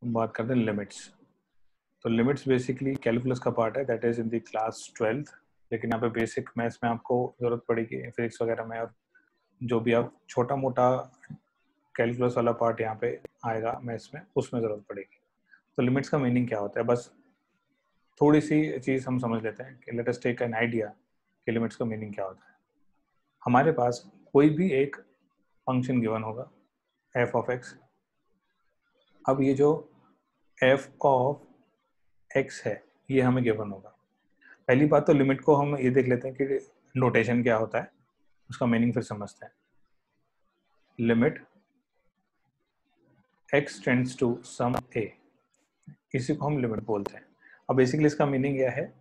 बात करते हैं लिमिट्स। तो लिमिट्स बेसिकली कैलकुलस का पार्ट है, that is in the class 12th, लेकिन यहाँ पे बेसिक मैथ्स में आपको ज़रूरत पड़ेगी, फिजिक्स वगैरह में, और जो भी आप छोटा मोटा कैलकुलस वाला पार्ट यहाँ पे आएगा मैथ्स में, उसमें ज़रूरत पड़ेगी। तो लिमिट्स का मीनिंग क्या होता है, बस थोड़ी सी चीज़ हम समझ लेते हैं कि let us take an idea कि लिमिट्स का मीनिंग क्या होता है। हमारे पास कोई भी एक फंक्शन गिवन होगा एफ ऑफ एक्स। अब ये जो एफ ऑफ एक्स है ये हमें गिवन होगा। पहली बात तो लिमिट को हम ये देख लेते हैं कि नोटेशन क्या होता है, उसका मीनिंग फिर समझते हैं। Limit x tends to some ए, इसी को हम लिमिट बोलते हैं। अब बेसिकली इसका मीनिंग यह है,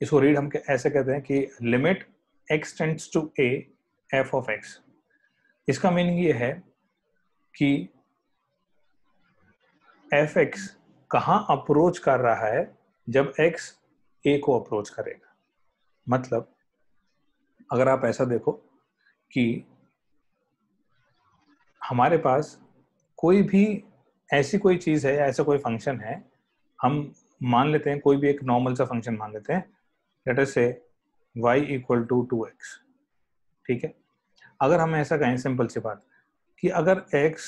इसको रीड हम ऐसे कहते हैं कि limit x tends to A F of X. इसका मीनिंग ये है कि एफ एक्स कहाँ अप्रोच कर रहा है जब एक्स ए को अप्रोच करेगा। मतलब अगर आप ऐसा देखो कि हमारे पास कोई भी ऐसी कोई चीज़ है या ऐसा कोई फंक्शन है, हम मान लेते हैं कोई भी एक नॉर्मल सा फंक्शन मान लेते हैं, लेट अस से y इक्वल टू 2x। ठीक है, अगर हम ऐसा कहें सिंपल सी बात कि अगर x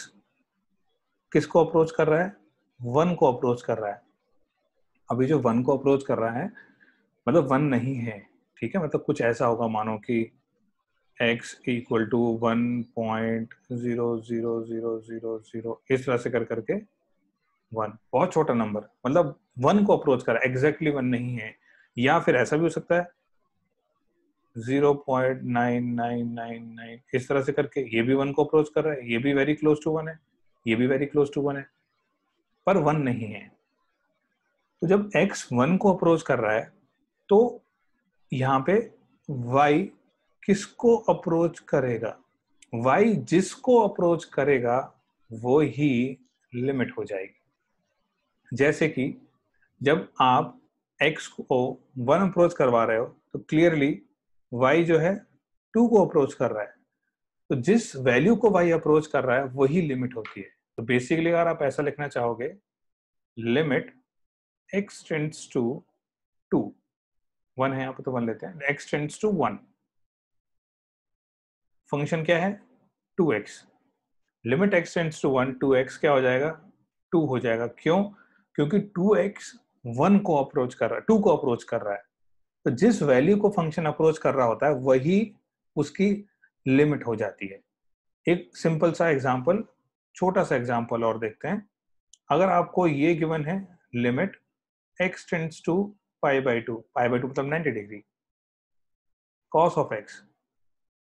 किसको अप्रोच कर रहा है, 1 को अप्रोच कर रहा है। अभी जो 1 को अप्रोच कर रहा है मतलब 1 नहीं है, ठीक है, मतलब कुछ ऐसा होगा, मानो कि x इक्वल टू 1.00000 इस तरह से कर करके 1, बहुत छोटा नंबर, मतलब 1 को अप्रोच कर रहा है, एग्जैक्टली 1 नहीं है। या फिर ऐसा भी हो सकता है 0.9999 इस तरह से करके ये भी 1 को अप्रोच कर रहा है, ये भी वेरी क्लोज टू 1 है, ये भी वेरी क्लोज टू 1 है, पर 1 नहीं है। तो जब x 1 को अप्रोच कर रहा है तो यहाँ पे y किसको अप्रोच करेगा, y जिसको अप्रोच करेगा वो ही लिमिट हो जाएगी। जैसे कि जब आप x को 1 अप्रोच करवा रहे हो तो क्लियरली y जो है 2 को अप्रोच कर रहा है, तो जिस वैल्यू को y अप्रोच कर रहा है वही लिमिट होती है। तो बेसिकली अगर आप ऐसा लिखना चाहोगे, लिमिट x टेंड्स टू 2, 1 है यहाँ पे तो 1 लेते हैं, x टेंड्स टू 1, फंक्शन क्या है 2x, limit x tends to 1, 2x क्या हो जाएगा 2 हो जाएगा। क्यों? क्योंकि 2x 1 को अप्रोच कर रहा है, 2 को अप्रोच कर रहा है, तो जिस वैल्यू को फंक्शन अप्रोच कर रहा होता है वही उसकी लिमिट हो जाती है। एक सिंपल सा एग्जांपल, छोटा सा एग्जांपल और देखते हैं। अगर आपको ये गिवन है limit x tends to pi by 2, pi by 2 मतलब 90 डिग्री कॉस ऑफ x,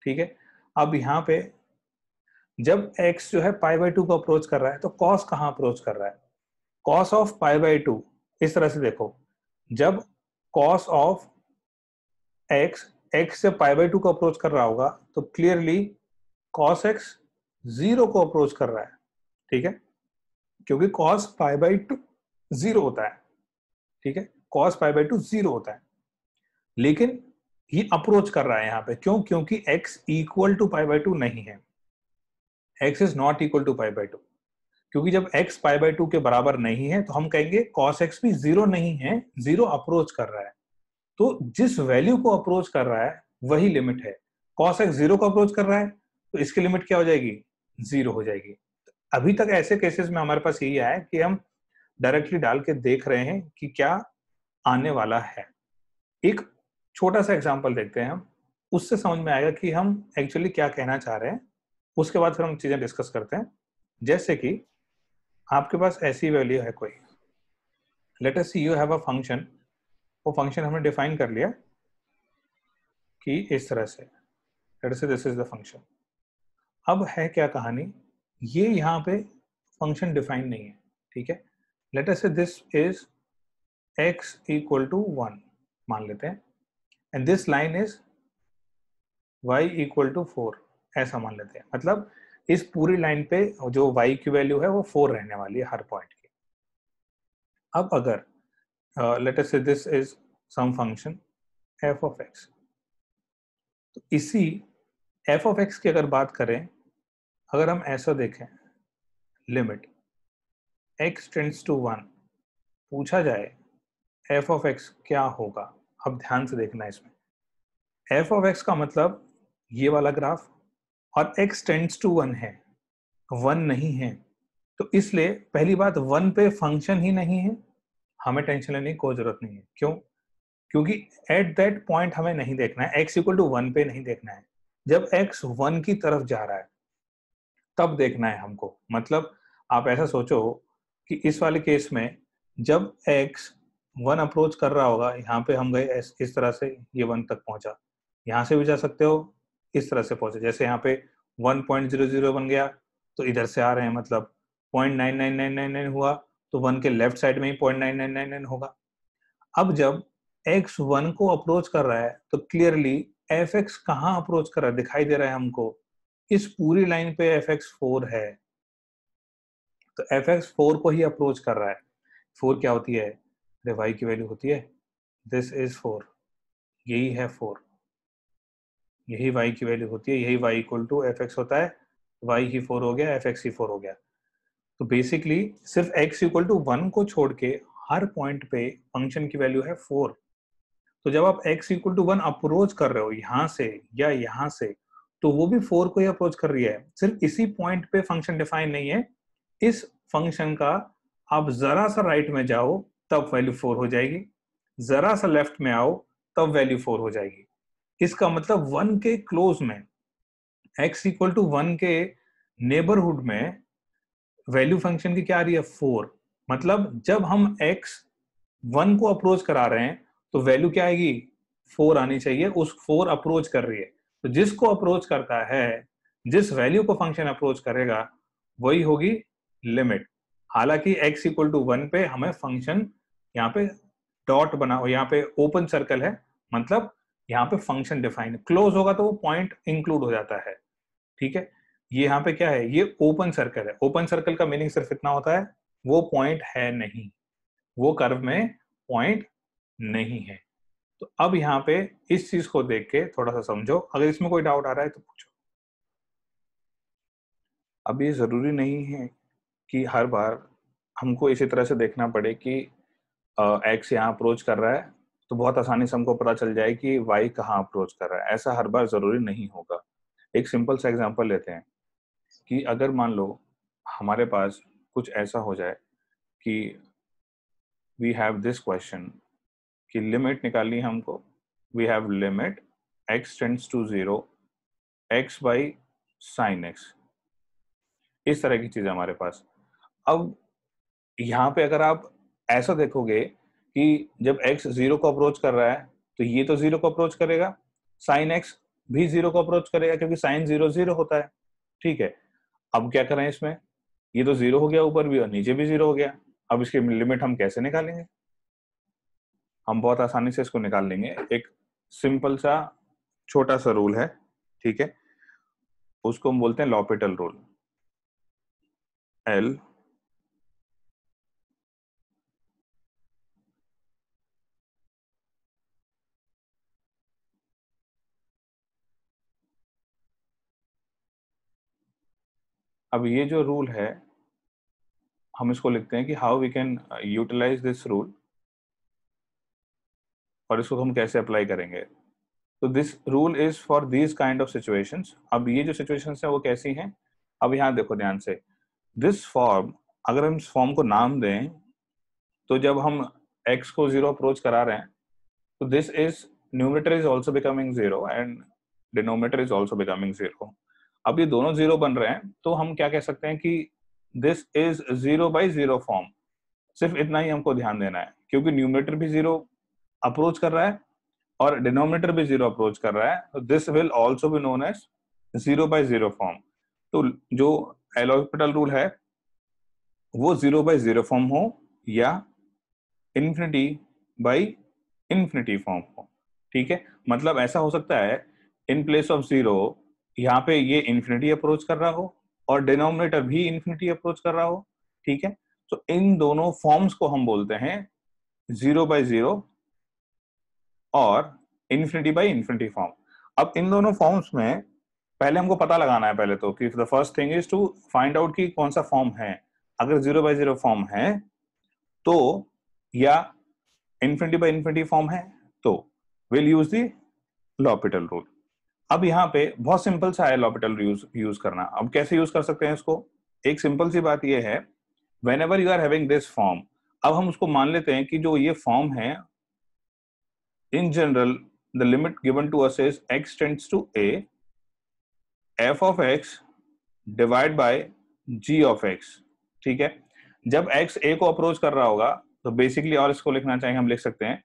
ठीक है। अब यहाँ पे जब x जो है पाई बाई 2 को अप्रोच कर रहा है तो cos कहाँ अप्रोच कर रहा है, cos ऑफ पाई बाई 2, इस तरह से देखो, जब cos ऑफ x से पाई बाई 2 को अप्रोच कर रहा होगा तो क्लियरली cos x 0 को अप्रोच कर रहा है, ठीक है, क्योंकि cos पाई बाई 2 0 होता है, ठीक है, cos पाई बाई 2 0 होता है, लेकिन ये अप्रोच कर रहा है यहाँ पे, क्यों? क्योंकि x equal to pi by 2 नहीं है, x is not equal to pi by 2, क्योंकि जब x पाई बाई 2 के बराबर नहीं है तो हम कहेंगे cos x भी 0 नहीं है, 0 अप्रोच कर रहा है। तो जिस वैल्यू को अप्रोच कर रहा है वही लिमिट है। cos x 0 को अप्रोच कर रहा है तो इसकी लिमिट क्या हो जाएगी, 0 हो जाएगी। अभी तक ऐसे केसेस में हमारे पास यही आया कि हम डायरेक्टली डाल के देख रहे हैं कि क्या आने वाला है। एक छोटा सा एग्जांपल देखते हैं हम, उससे समझ में आएगा कि हम एक्चुअली क्या कहना चाह रहे हैं, उसके बाद फिर हम चीजें डिस्कस करते हैं। जैसे कि आपके पास ऐसी वैल्यू है कोई, let us see you have a function, वो फंक्शन हमने डिफाइन कर लिया कि इस तरह से, late us say this is the function. अब है क्या कहानी, ये यहाँ पे फंक्शन डिफाइन नहीं है, ठीक है, let us say this is x equal to 1 मान लेते हैं, and this line is y equal to 4 ऐसा मान लेते हैं। मतलब इस पूरी लाइन पे जो y की वैल्यू है वो 4 रहने वाली है हर पॉइंट की। अब अगर let us say this is some function f of x, तो इसी f ऑफ x की अगर बात करें, अगर हम ऐसा देखें, लिमिट x टेंड्स टू 1 पूछा जाए f ऑफ x क्या होगा, अब ध्यान से देखना इसमें। f ऑफ x का मतलब ये वाला ग्राफ, और x टेंड्स टू 1 है, 1 नहीं है, तो इसलिए पहली बात 1 पे फंक्शन ही नहीं है, हमें टेंशन लेने की कोई जरूरत नहीं है। क्यों? क्योंकि एट दैट पॉइंट हमें नहीं देखना है, x इक्वल टू 1 पे नहीं देखना है। जब x 1 की तरफ जा रहा है तब देखना है हमको। मतलब आप ऐसा सोचो कि इस वाले केस में जब x 1 अप्रोच कर रहा होगा, यहाँ पे हम गए इस तरह से, ये 1 तक पहुंचा, यहाँ से भी जा सकते हो, इस तरह से पहुंचे, जैसे यहाँ पे 1.00 बन गया तो इधर से आ रहे हैं, मतलब 0.99999 हुआ तो 1 के लेफ्ट साइड में ही 0.9999 होगा। अब जब x 1 को अप्रोच कर रहा है तो क्लियरली fx कहाँ अप्रोच कर रहा है, दिखाई दे रहा है हमको, इस पूरी लाइन पे fx 4 है, तो fx 4 को ही अप्रोच कर रहा है। 4 क्या होती है? अरे y की वैल्यू होती है, दिस इज 4, यही है 4, यही y की वैल्यू होती है, यही y इक्वल टू fx होता है, y ही 4 हो गया, fx ही 4 हो गया। तो बेसिकली सिर्फ x इक्वल टू 1 को छोड़ के हर पॉइंट पे फंक्शन की वैल्यू है 4। तो जब आप x इक्वल टू 1 अप्रोच कर रहे हो यहाँ से या यहाँ से, तो वो भी 4 को ही अप्रोच कर रही है। सिर्फ इसी पॉइंट पे फंक्शन डिफाइन नहीं है, इस फंक्शन का आप जरा सा राइट में जाओ तब वैल्यू 4 हो जाएगी, जरा सा लेफ्ट में आओ तब वैल्यू 4 हो जाएगी। इसका मतलब 1 के क्लोज में, x इक्वल टू 1 के नेबरहुड में वैल्यू फंक्शन की क्या आ रही है? 4। मतलब जब हम x 1 को अप्रोच करा रहे हैं तो वैल्यू क्या आएगी? 4 आनी चाहिए, उस 4 अप्रोच कर रही है। तो जिसको अप्रोच करता है, जिस वैल्यू को फंक्शन अप्रोच करेगा वही होगी लिमिट। हालांकि x इक्वल टू 1 पे हमें फंक्शन यहाँ पे डॉट बना हो, यहाँ पे ओपन सर्कल है, मतलब यहाँ पे फंक्शन डिफाइन, क्लोज होगा तो वो पॉइंट इंक्लूड हो जाता है। ठीक है, ये यहाँ पे क्या है? ये ओपन सर्कल है। ओपन सर्कल का मीनिंग सिर्फ इतना होता है, वो पॉइंट है नहीं, वो कर्व में पॉइंट नहीं है। तो अब यहाँ पे इस चीज को देख के थोड़ा सा समझो, अगर इसमें कोई डाउट आ रहा है तो पूछो। अब ये जरूरी नहीं है कि हर बार हमको इसी तरह से देखना पड़े कि एक्स यहाँ अप्रोच कर रहा है तो बहुत आसानी से हमको पता चल जाए कि वाई कहाँ अप्रोच कर रहा है। ऐसा हर बार जरूरी नहीं होगा। एक सिंपल सा एग्जांपल लेते हैं कि अगर मान लो हमारे पास कुछ ऐसा हो जाए कि वी हैव दिस क्वेश्चन कि लिमिट निकालनी है हमको, we have limit x tends to 0 x by sine X, इस तरह की चीज हमारे पास। अब यहाँ पे अगर आप ऐसा देखोगे कि जब x 0 को अप्रोच कर रहा है तो ये तो 0 को अप्रोच करेगा, साइन x भी 0 को अप्रोच करेगा क्योंकि साइन 0 0 होता है। ठीक है, अब क्या करें इसमें? ये तो 0 हो गया ऊपर भी और नीचे भी 0 हो गया। अब इसकी लिमिट हम कैसे निकालेंगे? हम बहुत आसानी से इसको निकाल लेंगे। एक सिंपल सा छोटा सा रूल है, ठीक है, उसको हम बोलते हैं लॉपिटल रूल। एल अब ये जो रूल है हम इसको लिखते हैं कि how we can utilise this rule, और इसको हम कैसे अप्लाई करेंगे। तो this rule is for these kind of situations. अब ये जो सिचुएशंस हैं वो कैसी हैं? अब यहाँ देखो ध्यान से, दिस फॉर्म, अगर हम इस फॉर्म को नाम दें तो जब हम x को 0 अप्रोच करा रहे हैं तो this is numerator is also becoming 0 and denominator is also becoming 0। अब ये दोनों 0 बन रहे हैं तो हम क्या कह सकते हैं कि दिस इज 0 बाई 0 फॉर्म। सिर्फ इतना ही हमको ध्यान देना है, क्योंकि न्यूमरेटर भी 0 अप्रोच कर रहा है और डिनोमिनेटर भी 0 अप्रोच कर रहा है, तो this will also be known as 0 by 0 form. तो जो एल हॉस्पिटल रूल है वो 0 बाई 0 फॉर्म हो या इन्फिनिटी बाई इन्फिनिटी फॉर्म हो। ठीक है, मतलब ऐसा हो सकता है इन प्लेस ऑफ 0 यहाँ पे ये इन्फिनिटी अप्रोच कर रहा हो और डिनोमिनेटर भी इन्फिनिटी अप्रोच कर रहा हो। ठीक है, तो इन दोनों फॉर्म्स को हम बोलते हैं 0 बाई 0 और इन्फिनिटी बाई इन्फिनिटी फॉर्म। अब इन दोनों फॉर्म्स में पहले हमको पता लगाना है, पहले तो कि the first thing is to find out कि कौन सा फॉर्म है। अगर 0/0 फॉर्म है तो, या इन्फिनिटी बाय इन्फिनिटी फॉर्म है तो will use the L'Hopital rule. अब यहाँ पे बहुत सिंपल सा है लॉपिटल यूज करना। अब कैसे यूज कर सकते हैं इसको? एक सिंपल सी बात ये है, whenever you are having this form, अब हम उसको मान लेते हैं कि जो ये फॉर्म है, in general the limit given to us is x tends to a, f of x divide by g of x। ठीक है, जब x a को अप्रोच कर रहा होगा तो बेसिकली, और इसको लिखना चाहेंगे हम लिख सकते हैं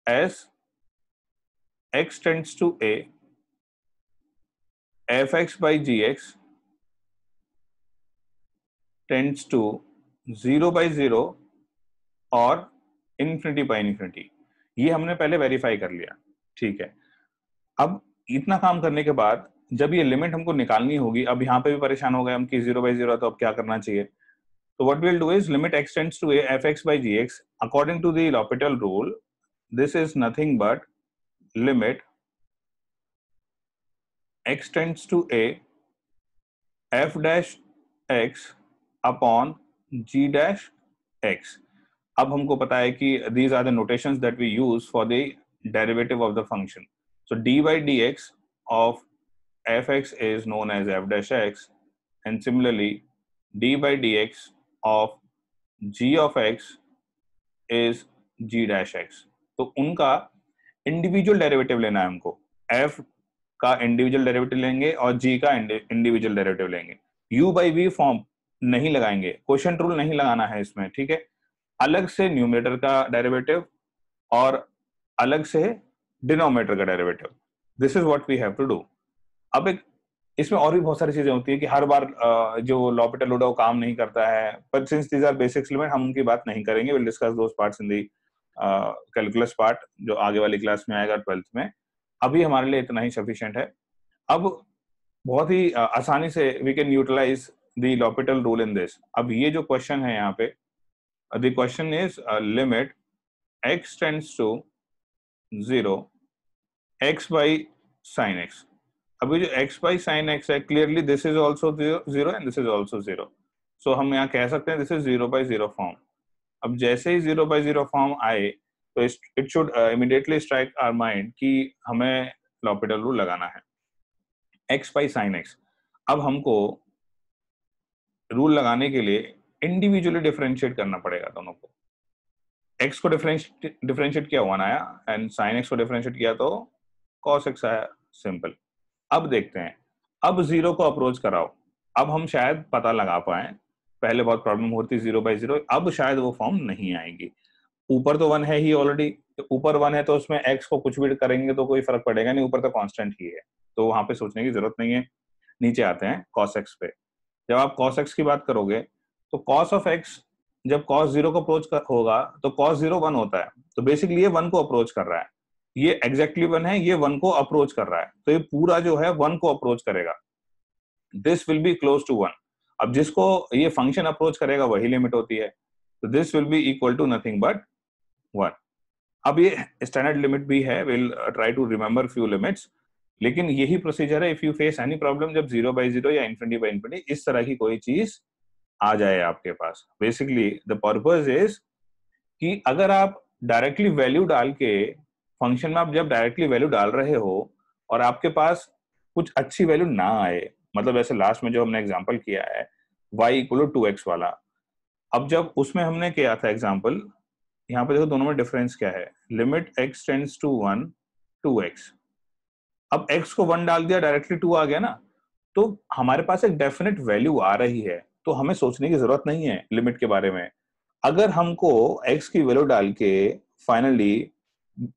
as x tends to a, fx by gx tends to 0/0 और इन्फिनिटी बाय इन्फिनिटी। ये हमने पहले वेरीफाई कर लिया, ठीक है। अब इतना काम करने के बाद जब ये लिमिट हमको निकालनी होगी, अब यहाँ पे भी परेशान हो गए हम कि 0/0 तो अब क्या करना चाहिए। तो what will do is limit x tends to a fx by gx according to the l'Hopital rule, this is nothing but limit x tends to a f dash x upon g dash x। अब हमको पता है कि these are the notations that we use for the derivative of the function. So dy by dx of fx is known as f dash x, and similarly d by dx of g of x is g dash x। तो उनका individual derivative लेना है हमको। f का individual derivative लेंगे और g का individual derivative लेंगे। u by v फॉर्म नहीं लगाएंगे, क्वोशिएंट रूल नहीं लगाना है इसमें, ठीक है। अलग से न्यूमरेटर का डेरिवेटिव और अलग से डिनोमिनेटर का derivative, this is what we have to do. अब एक इसमें और भी बहुत सारी चीजें होती है कि हर बार जो लॉपिटल रूल वो काम नहीं करता है, but since these our basics limit हम उनकी बात नहीं करेंगे, will discuss those parts in the calculus part जो आगे वाली क्लास में आएगा 12th में। अभी हमारे लिए इतना ही सफिशिएंट है। अब बहुत ही आसानी से we can utilize the L'Hopital rule in this. अब ये जो क्वेश्चन है यहाँ पे, the question is limit x tends to 0 x by sin x। अभी जो x by sin x है, clearly this is also 0 and this is also 0, so हम यहाँ कह सकते हैं this is 0/0 form। अब जैसे ही 0/0 form आए तो it should immediately strike our mind कि हमें लॉपिटल रूल लगाना है। x by sin x, अब हमको रूल लगाने के लिए इंडिविजुअली डिफरेंशिएट करना पड़ेगा दोनों को। x को डिफरेंशिएट किया 1 आया एंड sin x को डिफरेंशिएट किया तो cos x आया, सिंपल। अब देखते हैं, अब 0 को अप्रोच कराओ, अब हम शायद पता लगा पाए, पहले बहुत प्रॉब्लम होती 0/0, अब शायद वो फॉर्म नहीं आएगी। ऊपर तो 1 है ही ऑलरेडी, ऊपर 1 है तो उसमें x को कुछ भी करेंगे तो कोई फर्क पड़ेगा नहीं, ऊपर तो कांस्टेंट ही है, तो वहां पे सोचने की जरूरत नहीं है। नीचे आते हैं cos x पे। जब आप cos x की बात करोगे तो cos of x जब cos 0 को अप्रोच होगा तो cos 0 1 होता है, तो बेसिकली ये 1 को अप्रोच कर रहा है, ये एग्जैक्टली 1 है, ये 1 को अप्रोच कर रहा है, तो ये पूरा जो है 1 को अप्रोच करेगा, this will be close to 1। अब जिसको ये फंक्शन अप्रोच करेगा वही लिमिट होती है, तो this will be equal to nothing but 1। अब ये स्टैंडर्ड लिमिट भी है, will try to remember few limits, लेकिन यही प्रोसीजर है if you face any problem जब 0/0 या इन्फिनिटी बाय इन्फिनिटी इस तरह की कोई चीज आ जाए आपके पास। बेसिकली द पर्पस इज कि अगर आप डायरेक्टली वैल्यू डाल के फंक्शन में, आप जब डायरेक्टली वैल्यू डाल रहे हो और आपके पास कुछ अच्छी वैल्यू ना आए, मतलब ऐसे लास्ट में जो हमने एग्जांपल किया है y = 2x वाला, अब जब उसमें हमने किया था एग्जांपल, यहाँ पे देखो दोनों में डिफरेंस क्या है, limit x tends to 1 2x। अब x को 1 डाल दिया, डायरेक्टली 2 आ गया ना, तो हमारे पास एक डेफिनेट वैल्यू आ रही है, तो हमें सोचने की जरूरत नहीं है लिमिट के बारे में। अगर हमको x की वैल्यू डाल के फाइनली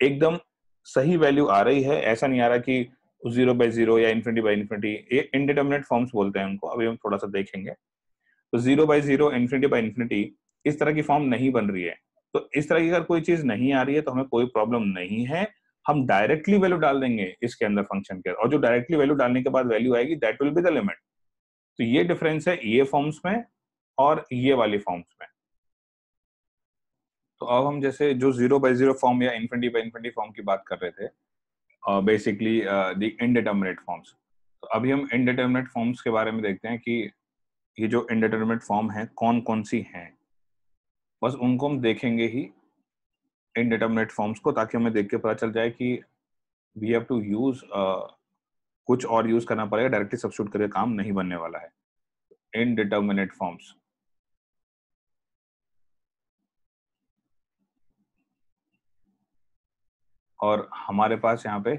एकदम सही वैल्यू आ रही है, ऐसा नहीं आ रहा कि 0/0 या इन्फिनिटी बाय इन्फिनिटी, ये इनडिटरमिनेट फॉर्म्स बोलते हैं उनको, अभी हम थोड़ा सा देखेंगे। तो 0/0 इन्फिनिटी बाय इन्फिनिटी इस तरह की फॉर्म नहीं बन रही है, तो इस तरह की अगर कोई चीज नहीं आ रही है तो हमें कोई प्रॉब्लम नहीं है, हम डायरेक्टली वैल्यू डाल देंगे इसके अंदर फंक्शन के, और जो डायरेक्टली वैल्यू डालने के बाद वैल्यू आएगी that will be the limit. तो ये डिफरेंस है ये फॉर्म्स में और ये वाली फॉर्म्स में। तो अब हम जैसे जो 0/0 फॉर्म या इन्फिनिटी बाय इन्फिनिटी फॉर्म की बात कर रहे थे, बेसिकली द इनडिटरमिनेट फॉर्म्स, तो अभी हम इनडिटरमिनेट फॉर्म्स के बारे में देखते हैं कि ये जो इनडिटरमिनेट फॉर्म है कौन कौन सी हैं, बस उनको हम देखेंगे ही इनडिटरमिनेट फॉर्म्स को, ताकि हमें देख के पता चल जाए कि वी हैव टू यूज कुछ और यूज करना पड़ेगा, डायरेक्टली सब्स्टिट्यूट करके काम नहीं बनने वाला है। इनडिटरमिनेट फॉर्म्स, और हमारे पास यहाँ पे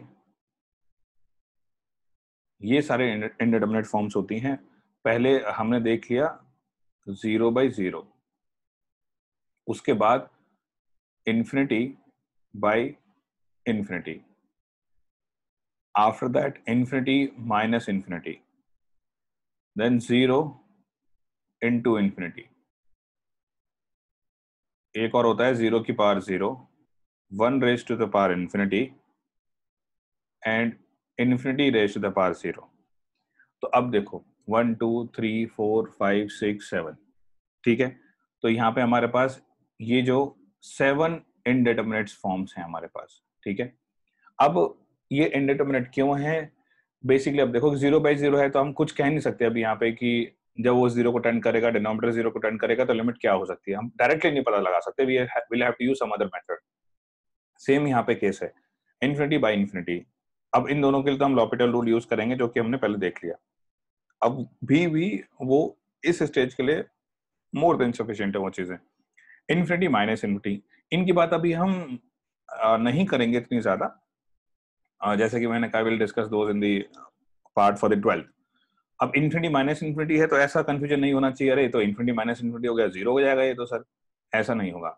ये सारे इनडिटरमिनेट फॉर्म्स होती हैं। पहले हमने देख लिया 0/0, उसके बाद infinity by infinity, after that infinity minus infinity, then 0 into infinity, एक और होता है 0 की power 0, 1 raised to the power infinity and infinity raised to the power 0। तो अब देखो 1 2 3 4 5 6 7, ठीक है। तो यहाँ पे हमारे पास ये जो 7 इनडिटरमिनेट फॉर्म्स हैं हमारे पास, ठीक है। अब ये इनडिटरमिनेट क्यों है? बेसिकली अब देखो 0/0 है तो हम कुछ कह नहीं सकते अभी यहाँ पे कि जब वो 0 को टर्न करेगा, डिनोमिनेटर 0 को टर्न करेगा तो लिमिट क्या हो सकती है, हम डायरेक्टली नहीं पता लगा सकते। We will have to use some other method. Same यहाँ पे केस है इन्फिनिटी बाय इन्फिनिटी। अब इन दोनों के लिए तो हम लॉपिटल रूल यूज करेंगे, जो कि हमने पहले देख लिया। अब भी वो इस स्टेज के लिए मोर देन सफिशिएंट है वो चीजें। इन्फिनिटी माइनस इन्फिनिटी, इनकी बात अभी हम नहीं करेंगे इतनी ज्यादा, जैसे कि मैंने कहा will discuss those in the part for the 12th। अब इन्फिनिटी माइनस इन्फिनिटी है तो ऐसा कंफ्यूजन नहीं होना चाहिए, अरे तो इन्फिनिटी माइनस इन्फिनिटी हो गया 0 हो जाएगा ये तो सर, ऐसा नहीं होगा।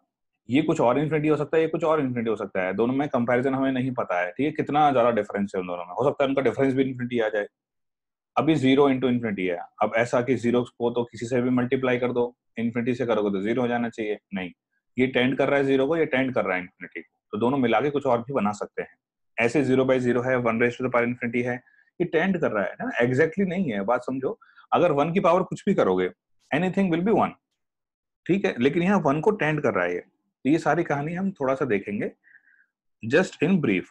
ये कुछ और इन्फिनिटी हो सकता है, ये कुछ और इन्फिनिटी हो सकता है, दोनों में कंपैरिजन हमें नहीं पता है, ठीक है, कितना ज्यादा डिफरेंस है उन दोनों में, हो सकता है उनका डिफरेंस भी इन्फिनिटी आ जाए। अभी 0 इंटू इन्फिनिटी है, अब ऐसा कि 0 को तो किसी से भी मल्टीप्लाई कर दो, इन्फिनिटी से करोगे तो 0 हो जाना चाहिए, नहीं, ये टेंड कर रहा है 0 को, ये टेंड कर रहा है इन्फिनिटी को, तो दोनों मिला के कुछ और भी बना सकते हैं। ऐसे 0/0 है, 1 raise to the power infinity है, ये टेंड कर रहा है ना, एग्जैक्टली नहीं है, बात समझो। अगर 1 की पावर कुछ भी करोगे, एनीथिंग विल बी 1, ठीक है, लेकिन यहाँ 1 को टेंड कर रहा है ये सारी कहानी हम थोड़ा सा देखेंगे जस्ट इन ब्रीफ।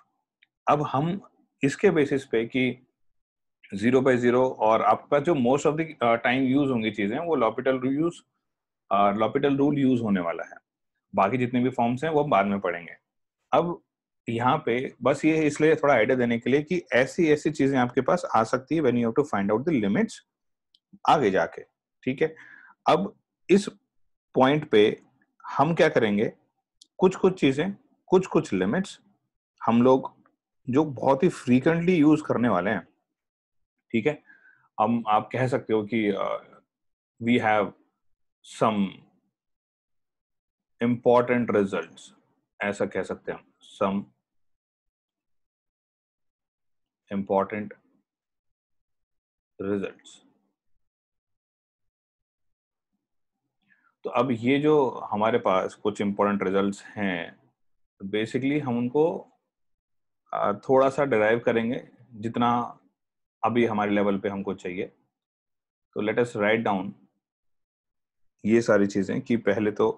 अब हम इसके बेसिस पे कि 0/0 और आपके पास जो most of the time use होंगी चीजें, वो लॉपिटल रूल यूज होने वाला है। बाकी जितने भी फॉर्म्स हैं वो हम बाद में पढ़ेंगे। अब यहाँ पे बस ये इसलिए थोड़ा आइडिया देने के लिए कि ऐसी ऐसी चीजें आपके पास आ सकती है when you have to find out the limits आगे जाके, ठीक है। अब इस पॉइंट पे हम क्या करेंगे, कुछ कुछ चीजें, कुछ कुछ लिमिट्स हम लोग जो बहुत ही फ्रीक्वेंटली यूज करने वाले हैं, ठीक है। हम आप कह सकते हो कि we have some important results, ऐसा कह सकते हैं हम, सम इम्पॉर्टेंट रिजल्ट्स। तो अब ये जो हमारे पास कुछ इम्पोर्टेंट रिजल्ट्स हैं, बेसिकली हम उनको थोड़ा सा डिराइव करेंगे जितना अभी हमारे लेवल पे हमको चाहिए। तो लेट अस राइट डाउन ये सारी चीजें कि पहले तो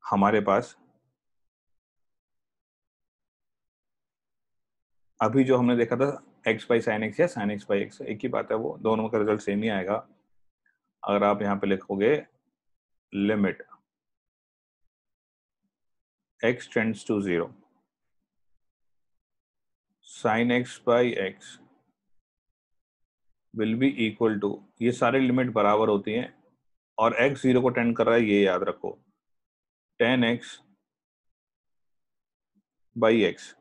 हमारे पास अभी जो हमने देखा था x बाई साइन एक्स या साइन एक्स बाई एक्स, एक ही बात है, वो दोनों का रिजल्ट सेम ही आएगा। अगर आप यहाँ पे लिखोगे limit x tends to 0 sine x by x will be equal to, ये सारे लिमिट बराबर होती हैं और x 0 को टेंड कर रहा है, ये याद रखो, tan x बाई एक्स।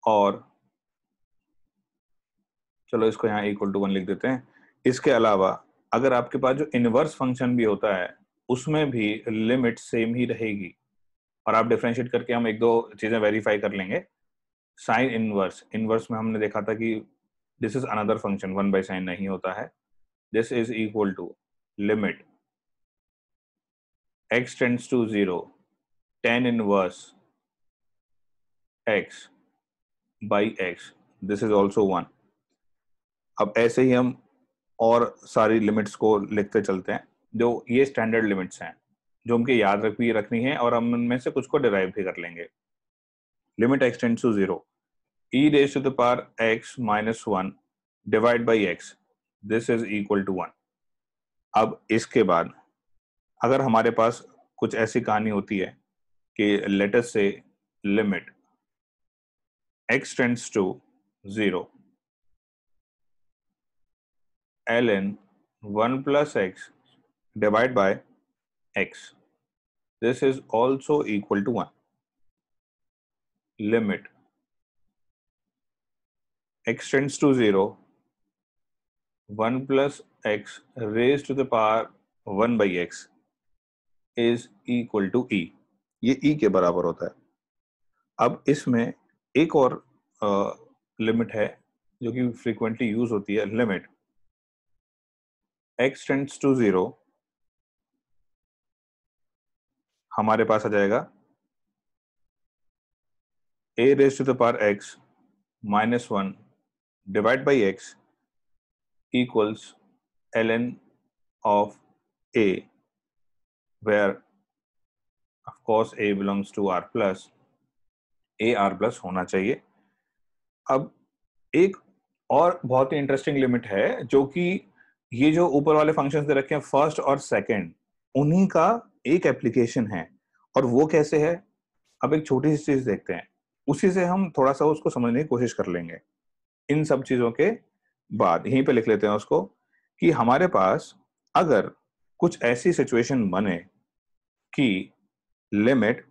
और चलो इसको यहाँ इक्वल टू 1 लिख देते हैं। इसके अलावा अगर आपके पास जो इनवर्स फंक्शन भी होता है उसमें भी लिमिट सेम ही रहेगी, और आप डिफरेंशिएट करके हम एक दो चीजें वेरीफाई कर लेंगे। साइन इनवर्स, इनवर्स में हमने देखा था कि this is another function, 1 by sine नहीं होता है। This is equal to limit x tends to 0 tan inverse x by x, this is also 1। अब ऐसे ही हम और सारी लिमिट्स को लिखते चलते हैं, जो ये स्टैंडर्ड लिमिट्स हैं जो हमको याद रखनी है, और हम उनमें से कुछ को डिराइव भी कर लेंगे। Limit x tends to 0 e raised to the power x minus 1 divided by x, this is equal to 1। अब इसके बाद अगर हमारे पास कुछ ऐसी कहानी होती है कि let us say limit x tends to 0 ln 1 plus x divided by x, this is also equal to 1. Limit x tends to 0, 1 plus x raised to the power 1 by x is equal to e. ये e के बराबर होता है. अब इसमें एक और limit है जो कि फ्रीक्वेंटली यूज होती है. लिमिट x टेंड्स टू 0, हमारे पास आ जाएगा a raised to the power x minus 1 divided by x equals ln of a, where of course a belongs to r plus, a r plus होना चाहिए. अब एक और बहुत ही इंटरेस्टिंग लिमिट है जो कि ये जो ऊपर वाले फंक्शंस दे रखे हैं फर्स्ट और सेकंड, उन्हीं का एक एप्लीकेशन है. और वो कैसे है, अब एक छोटी सी चीज देखते हैं, उसी से हम थोड़ा सा उसको समझने की कोशिश कर लेंगे. इन सब चीजों के बाद यहीं पे लिख लेते हैं उसको कि हमारे पास अगर कुछ ऐसी सिचुएशन बने कि limit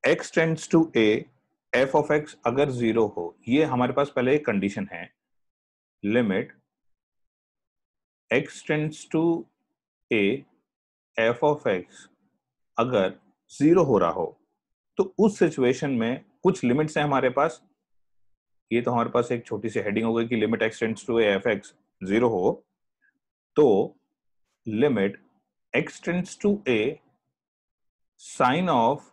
x tends to a f of x अगर 0 हो, ये हमारे पास पहले एक कंडीशन है. Limit x tends to a f of x अगर 0 हो रहा हो, तो उस सिचुएशन में कुछ लिमिट्स हैं हमारे पास. ये तो हमारे पास एक छोटी सी हेडिंग हो गई कि limit x tends to a f x 0 हो, तो limit x tends to a sin of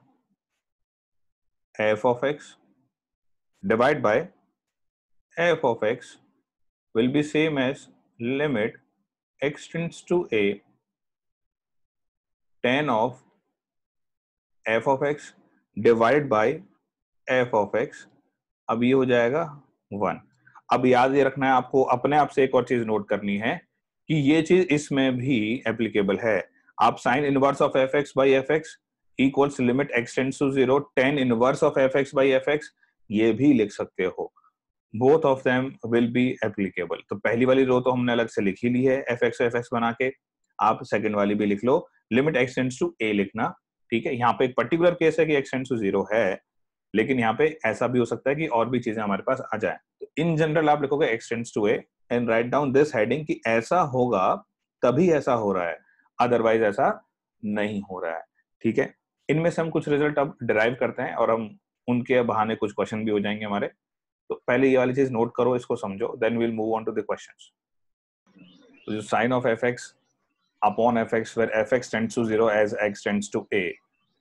f of x divided by f of x will be same as limit x tends to a tan of f of x divided by f of x. अब ये हो जाएगा 1. अब याद ये रखना है आपको, अपने आप से एक और चीज नोट करनी है कि ये चीज इसमें भी एप्लीकेबल है. आप sine inverse of f x by f x equals limit x tends to 0 tan inverse of f x by f x, ये भी लिख सकते हो. Both of them will be applicable. तो पहली वाली रो तो हमने अलग से लिख ही ली है एफ एक्स बना के, आप सेकंड वाली भी लिख लो. लिमिट एक्स टेंड्स टू ए लिखना, ठीक है. यहाँ पे एक पर्टिकुलर केस है कि एक्स टेंड्स टू 0 है, लेकिन यहाँ पे ऐसा भी हो सकता है कि और भी चीजें हमारे पास आ जाए. तो इन जनरल आप लिखोगे x tends to a and write down this heading कि ऐसा होगा तभी ऐसा हो रहा है, अदरवाइज ऐसा नहीं हो रहा है. ठीक है, इनमें से हम कुछ रिजल्ट अब डिराइव करते हैं और हम उनके बहाने कुछ क्वेश्चन भी हो जाएंगे हमारे. तो पहले ये वाली चीज नोट करो, इसको समझो, then will move on to the questions. तो जो sign of f x upon f x where f x tends to 0 as x tends to A,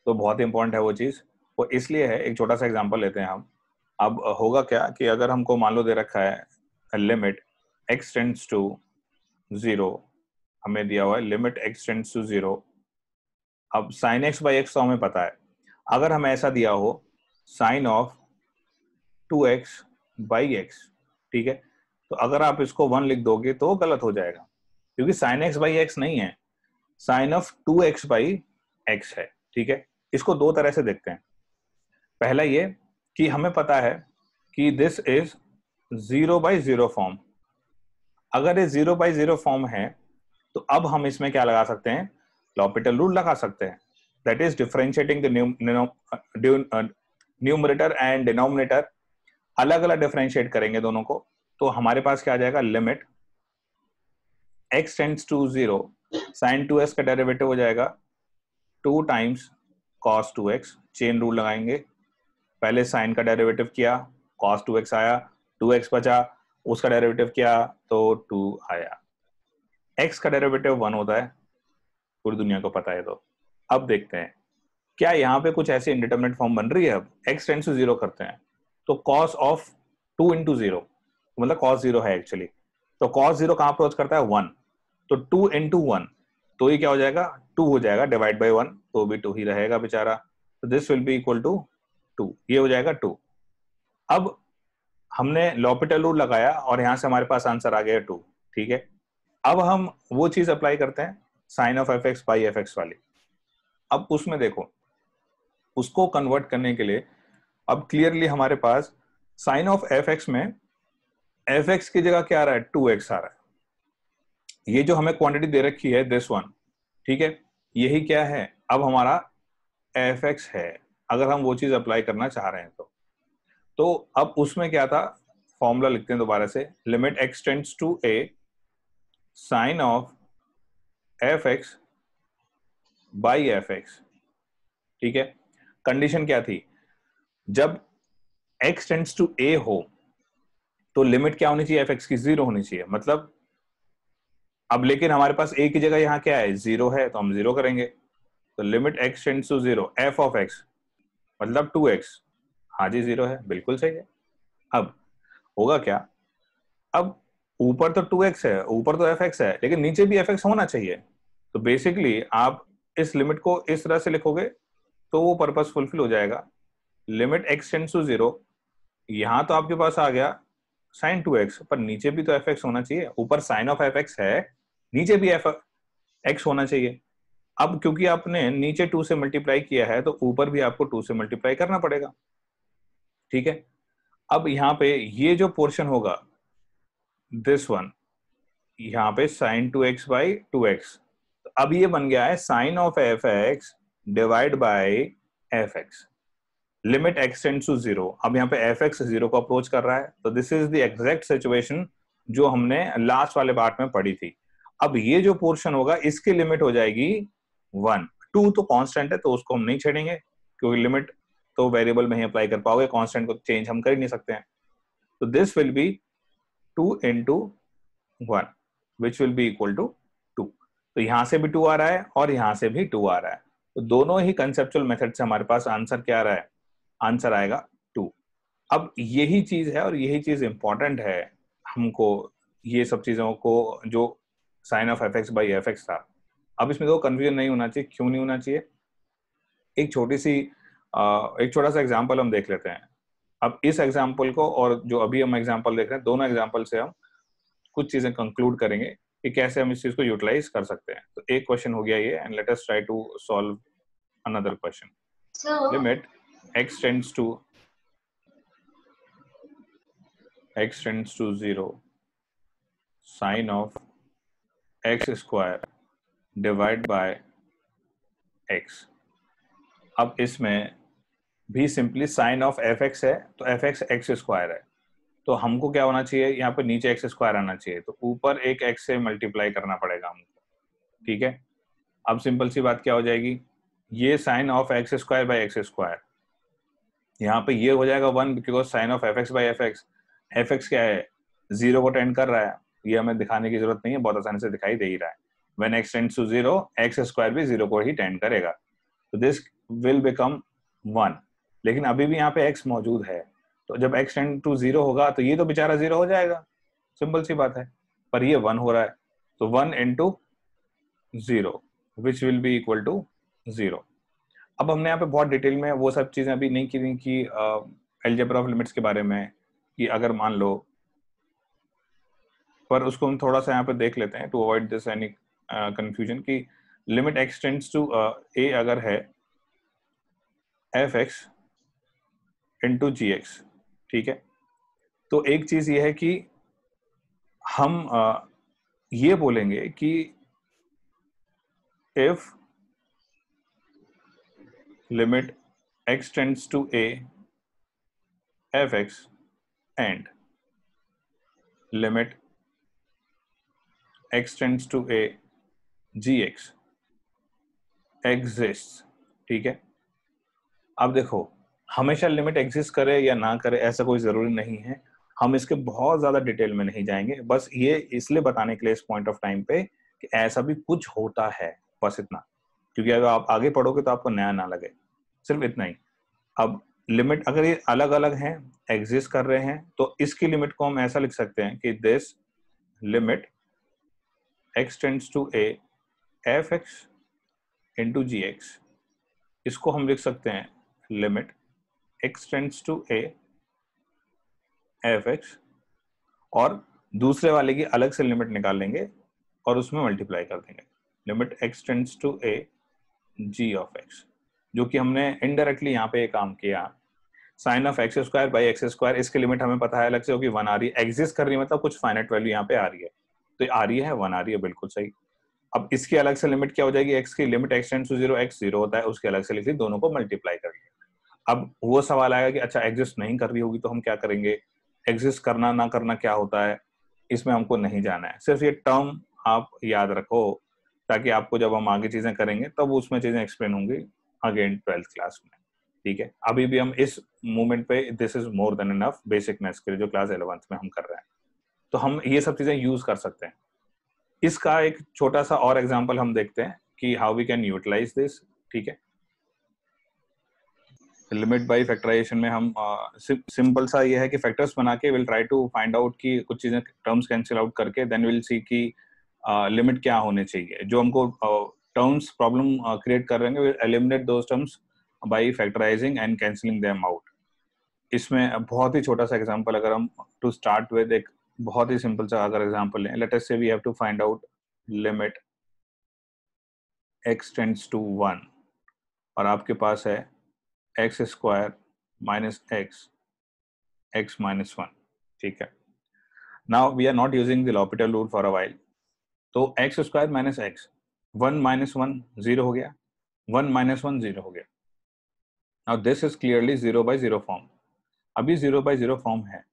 तो बहुत इंपॉर्टेंट है वो चीज. वो इसलिए है, एक छोटा सा एग्जांपल लेते हैं हम. अब होगा क्या कि अगर हमको मान लो दे रखा है लिमिट x टेंड्स टू 0, हमें दिया हुआ है लिमिट x टेंड्स टू 0. अब sin x बाई एक्स तो हमें पता है. अगर हमें ऐसा दिया हो sign of 2x by x, ठीक है, तो अगर आप इसको 1 लिख दोगे तो गलत हो जाएगा, क्योंकि साइन x बाई एक्स नहीं है, sine of 2x by x है. ठीक है, इसको दो तरह से देखते हैं. पहला ये कि हमें पता है कि दिस इज 0 बाई 0 फॉर्म. अगर ये 0 बाई 0 फॉर्म है तो अब हम इसमें क्या लगा सकते हैं, l'Hopital रूल लगा सकते हैं. That is differentiating the numerator and denominator, अलग अलग डिफरेंशिएट करेंगे दोनों को. तो हमारे पास क्या आ जाएगा, limit x tends to 0 sin 2x का डेरिवेटिव हो जाएगा 2 times cos 2x. Chain rule लगाएंगे, पहले साइन का डेरिवेटिव किया, cos 2x आया, 2x बचा, उसका डेरिवेटिव किया तो 2 आया. x का डेरिवेटिव 1 होता है, पूरी दुनिया को पता है. तो अब देखते हैं क्या यहाँ पे कुछ ऐसी इंडिटरमिनेट फॉर्म बन रही है. अब x टेंड्स टू 0 करते हैं तो cos ऑफ 2 into 0, मतलब cos 0 है एक्चुअली, तो cos 0 कहाँ अप्रोच करता है 1, तो 2 into 1, तो ये क्या हो जाएगा 2 हो जाएगा, डिवाइड बाय 1 तो भी 2 ही रहेगा बेचारा. तो this will be equal to 2, ये हो जाएगा 2. अब हमने l'Hopital रूल लगाया और यहां से हमारे पास आंसर आ गया 2. ठीक है, अब हम वो चीज अप्लाई करते हैं sine of f x by f x वाली। अब उसमें देखो, उसको कन्वर्ट करने के लिए अब क्लियरली हमारे पास साइन ऑफ एफ एक्स में एफ एक्स की जगह क्या आ रहा है, 2x आ रहा है। ये जो हमें क्वांटिटी दे रखी है दिस वन, ठीक है, यही क्या है अब हमारा एफ एक्स है, अगर हम वो चीज अप्लाई करना चाह रहे हैं तो अब उसमें क्या था, फॉर्मूला लिखते हैं दोबारा से, limit x tends to a sine of f x by f x, ठीक है। कंडीशन क्या थी, जब x टेंड्स टू a हो तो लिमिट क्या होनी चाहिए, एफ एक्स की 0 होनी चाहिए। मतलब अब लेकिन हमारे पास a की जगह यहां क्या है, 0 है, तो हम 0 करेंगे। तो limit x tends to 0 f of x मतलब 2x, हाँ जी 0 है, बिल्कुल सही है। अब होगा क्या, अब ऊपर तो 2x है, ऊपर तो fx है, लेकिन नीचे भी fx होना चाहिए। तो बेसिकली आप इस लिमिट को इस तरह से लिखोगे तो वो पर्पस फुलफिल हो जाएगा। लिमिट x टेंड्स टू 0, यहां तो आपके पास आ गया साइन 2x, पर नीचे भी तो fx होना चाहिए। ऊपर साइन ऑफ fx है, नीचे भी fx होना चाहिए। अब क्योंकि आपने नीचे 2 से मल्टीप्लाई किया है तो ऊपर भी आपको 2 से मल्टीप्लाई करना पड़ेगा, ठीक है। अब यहाँ पे ये जो पोर्शन होगा दिस वन, यहाँ पे साइन 2x बाई 2x, तो अब ये बन गया है sine of f x divide by f x. Limit x tends to 0, अब यहाँ पे एफ एक्स 0 को अप्रोच कर रहा है, तो this is the exact situation जो हमने लास्ट वाले पार्ट में पढ़ी थी। अब ये जो पोर्शन होगा इसकी लिमिट हो जाएगी 1। 2 तो कांस्टेंट है तो उसको हम नहीं छेड़ेंगे, क्योंकि लिमिट तो वेरिएबल में ही अप्लाई कर पाओगे, कांस्टेंट को चेंज हम कर ही नहीं सकते हैं। तो this will be 2 into 1 which will be equal to 2। तो यहां से भी 2 आ रहा है और यहां से भी 2 आ रहा है, तो दोनों ही कंसेप्चुअल मेथड से हमारे पास आंसर क्या आ रहा है, आंसर आएगा 2। अब यही चीज है और यही चीज इंपॉर्टेंट है हमको, ये सब चीजों को जो sign of f x by f x था। अब इसमें तो कंफ्यूजन नहीं होना चाहिए, क्यों नहीं होना चाहिए, एक एक छोटा सा एग्जाम्पल हम देख लेते हैं। अब इस एग्जाम्पल को और जो अभी हम एग्जाम्पल देख रहे हैं, दोनों एग्जाम्पल से हम कुछ चीजें कंक्लूड करेंगे कि कैसे हम इस चीज को यूटिलाइज कर सकते हैं। तो एक क्वेश्चन हो गया ये, and let us try to solve another question. Limit x tends to 0 sine of x square divide by x। अब इसमें भी simply sine of f x है तो एफ एक्स एक्स स्क्वायर है, तो हमको क्या होना चाहिए, यहाँ पे नीचे एक्स स्क्वायर आना चाहिए, तो ऊपर एक एक्स से मल्टीप्लाई करना पड़ेगा हमको, ठीक है। अब सिंपल सी बात क्या हो जाएगी, ये sine of x square by x square, यहाँ पे ये हो जाएगा 1, because sine of f x by f x क्या है, 0 को टेंड कर रहा है, ये हमें दिखाने की जरूरत नहीं है, बहुत आसानी से दिखाई दे ही रहा है। When x tends to 0 x square भी 0 को ही टेंड करेगा, तो दिस विल बिकम 1। लेकिन अभी भी यहाँ पे x मौजूद है, तो जब x टेंड टू 0 होगा तो ये तो बेचारा 0 हो जाएगा, सिंपल सी बात है, पर ये 1 हो रहा है, तो 1 into 0 which will be equal to 0। अब हमने यहाँ पे बहुत डिटेल में वो सब चीजें अभी नहीं की कि अलजेब्रा ऑफ लिमिट्स के बारे में, कि अगर मान लो, पर उसको हम थोड़ा सा यहाँ पे देख लेते हैं to avoid this any confusion, कि limit x tends to a अगर है f x into g x, ठीक है। तो एक चीज ये है कि हम ये बोलेंगे कि if limit x tends to a f x and limit x tends to a g x exist, ठीक है। अब देखो, हमेशा लिमिट एग्जिस्ट करे या ना करे ऐसा कोई जरूरी नहीं है, हम इसके बहुत ज्यादा डिटेल में नहीं जाएंगे, बस ये इसलिए बताने के लिए इस पॉइंट ऑफ टाइम पे कि ऐसा भी कुछ होता है, बस इतना, क्योंकि अगर आप आगे पढ़ोगे तो आपको नया ना लगे, सिर्फ इतना ही। अब लिमिट अगर ये अलग अलग हैं, एग्जिस्ट कर रहे हैं, तो इसकी लिमिट को हम ऐसा लिख सकते हैं कि this limit x tends to a f x into g x, इसको हम लिख सकते हैं limit x tends to a f x, और दूसरे वाले की अलग से लिमिट निकाल लेंगे और उसमें मल्टीप्लाई कर देंगे। Limit x tends to a g of x, जो कि हमने इनडायरेक्टली यहाँ पे काम किया। Sine of x square by x square, इसकी लिमिट हमें पता है अलग से होगी, 1 आ रही है, एग्जिस्ट कर रही है मतलब कुछ फाइनाइट वैल्यू यहाँ पे आ रही है, तो आ रही है 1 आ रही है, बिल्कुल सही। अब इसकी अलग से लिमिट क्या हो जाएगी, x की limit x tends to 0, x 0 होता है, उसके अलग से लिख ली, दोनों को मल्टीप्लाई कर लिया। अब वो सवाल आएगा कि अच्छा एग्जिस्ट नहीं कर रही होगी तो हम क्या करेंगे, एग्जिस्ट करना ना करना क्या होता है, इसमें हमको नहीं जाना है, सिर्फ ये टर्म आप याद रखो, ताकि आपको जब हम आगे चीजें करेंगे तब उसमें चीजें एक्सप्लेन होंगी अगेन 12th क्लास में। ठीक है, अभी भी हम इस मोमेंट पे this is more than enough basic maths के लिए जो क्लास 11th में हम कर रहे हैं, तो हम ये सब चीजें यूज कर सकते हैं। इसका एक छोटा सा और एग्जांपल हम देखते हैं कि how we can utilise this. ठीक है, लिमिट बाय फैक्टराइजेशन में हम सिंपल सा ये है कि फैक्टर्स बना के will try to find out कि कुछ चीजें टर्म्स कैंसिल आउट करके देन विल सी कि लिमिट क्या होने चाहिए, जो हमको टर्म्स प्रॉब्लम क्रिएट कर रहे हैं, will eliminate those terms by factorising and cancelling them out. इसमें बहुत ही छोटा सा एग्जांपल अगर हम टू स्टार्ट विद एक बहुत ही सिंपल सा अगर एग्जांपल लें, let us say we have to find out limit x tends to 1 और आपके पास है x square minus x minus 1। ठीक है, now we are not using the l'Hopital rule for a while, तो x square minus x, 1 minus 1 0 हो गया, 1 minus 1 0 हो गया। Now this is clearly 0 by 0 form. अभी 0 बाय 0 फॉर्म है,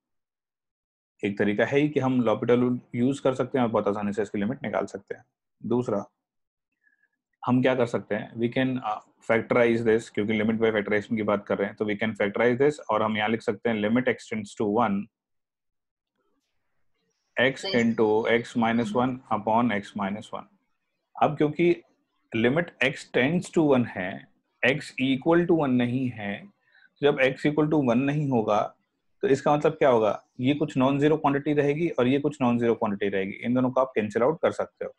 एक तरीका है ही कि हम l'Hopital रूल यूज कर सकते हैं और बहुत आसानी से इसकी लिमिट निकाल सकते हैं। दूसरा हम क्या कर सकते हैं, वी कैन फैक्टराइज दिस, क्योंकि लिमिट बाय फैक्टराइजेशन की बात कर रहे हैं, तो वी कैन फैक्टराइज दिस और हम यहाँ लिख सकते हैं limit x tends to 1 x into x minus 1 upon x minus 1। अब क्योंकि लिमिट x टेंड्स टू 1 है, x इक्वल टू 1 नहीं है, जब x इक्वल टू 1 नहीं होगा तो इसका मतलब क्या होगा, ये कुछ नॉन जीरो क्वांटिटी रहेगी और ये कुछ नॉन जीरो क्वांटिटी रहेगी, इन दोनों को आप कैंसिल आउट कर सकते हो।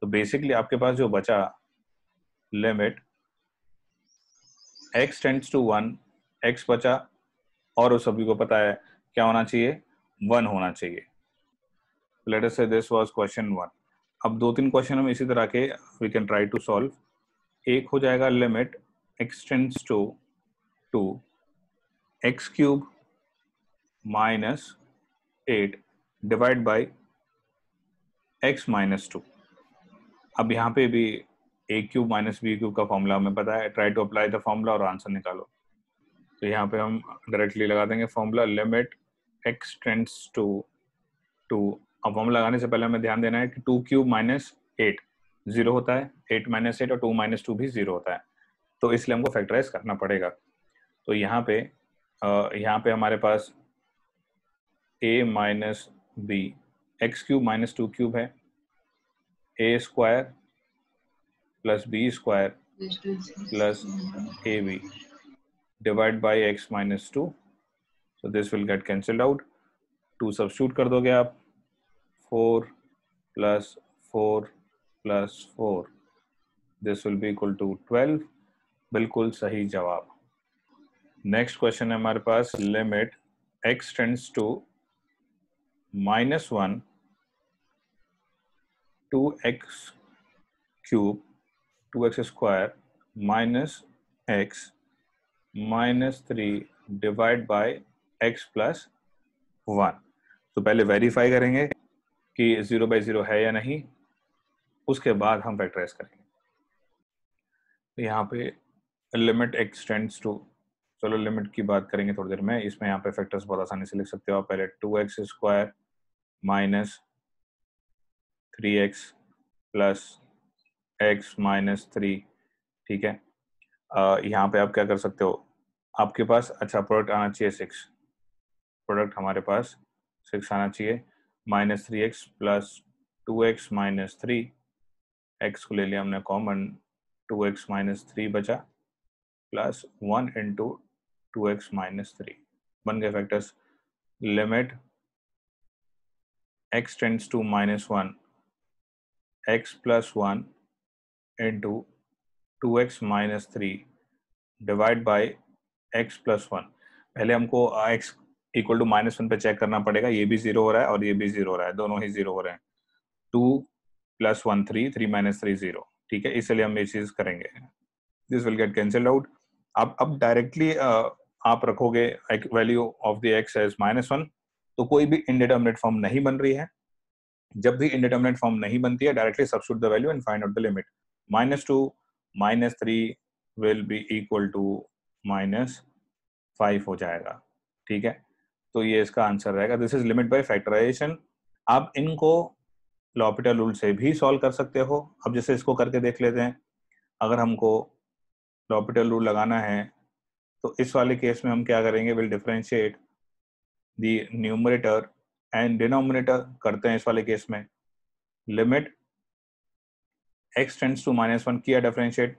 तो बेसिकली आपके पास जो बचा limit x tends to 1, x बचा और उस सभी को पता है क्या होना चाहिए, 1 होना चाहिए। Late us say this was question 1। अब 2-3 क्वेश्चन हम इसी तरह के we can try to solve. एक हो जाएगा limit x tends to 2 x cube minus 8 divide by x minus 2। अब यहाँ पे भी a cube minus b cube का फॉर्मूला हमें पता है, try to apply the formula और आंसर निकालो। तो यहाँ पे हम डायरेक्टली लगा देंगे formula, limit x tends to 2। अब फॉर्मूला लगाने से पहले हमें ध्यान देना है कि 2 क्यूब माइनस 8 0 होता है, 8 माइनस 8 और 2 माइनस 2 भी 0 होता है, तो इसलिए हमको फैक्टराइज करना पड़ेगा। तो यहाँ पे हमारे पास a माइनस बी, एक्स क्यूब माइनस 2 क्यूब है, a square plus b square plus A B divide by x minus 2। So this will get cancelled out, 2 substitute कर दोगे आप, 4 plus 4 plus 4, this will be equal to 12। बिल्कुल सही जवाब। Next question है हमारे पास, limit x tends to -1 2x cube 2x square minus x minus 3 divide by x plus 1। तो पहले वेरीफाई करेंगे कि 0 बाई 0 है या नहीं, उसके बाद हम फैक्टराइज करेंगे। तो यहाँ पे लिमिट x टेंड्स टू, चलो लिमिट की बात करेंगे थोड़ी देर में, इसमें यहाँ पे फैक्टर्स बहुत आसानी से लिख सकते हो आप। पहले 2x square minus 3x plus x minus 3। ठीक है, यहाँ पे आप क्या कर सकते हो, आपके पास अच्छा प्रोडक्ट आना चाहिए 6, प्रोडक्ट हमारे पास 6 आना चाहिए, minus 3x plus 2x minus 3, x को ले लिया हमने कॉमन, 2x माइनस 3 बचा प्लस 1 इंटू 2x माइनस 3, बन गए factors. Limit x tends to -1 x plus 1 into 2x minus 3 divide by x plus 1। पहले हमको x इक्वल टू -1 पे चेक करना पड़ेगा, ये भी 0 हो रहा है और ये भी 0 हो रहा है, दोनों ही 0 हो रहे हैं। 2 प्लस 1 3, 3 माइनस 3 0, ठीक है, इसलिए हम ये चीज करेंगे. This will get cancelled out. अब डायरेक्टली आप रखोगे value of the x as -1, तो कोई भी इंडिटरमिनेट फॉर्म नहीं बन रही है. जब भी इंडिटरमिनेट फॉर्म नहीं बनती है, directly substitute the value and find out the limit. -2 -3 will be equal to -5 हो जाएगा, ठीक है. तो ये इसका आंसर रहेगा. This is limit by factorisation. आप इनको l'Hopital रूल से भी सॉल्व कर सकते हो. अब जैसे इसको करके देख लेते हैं. अगर हमको l'Hopital रूल लगाना है तो इस वाले केस में हम क्या करेंगे, will differentiate the numerator and denominator. करते हैं इस वाले केस में. लिमिट x टेंड्स टू -1 किया डिफरेंशिएट,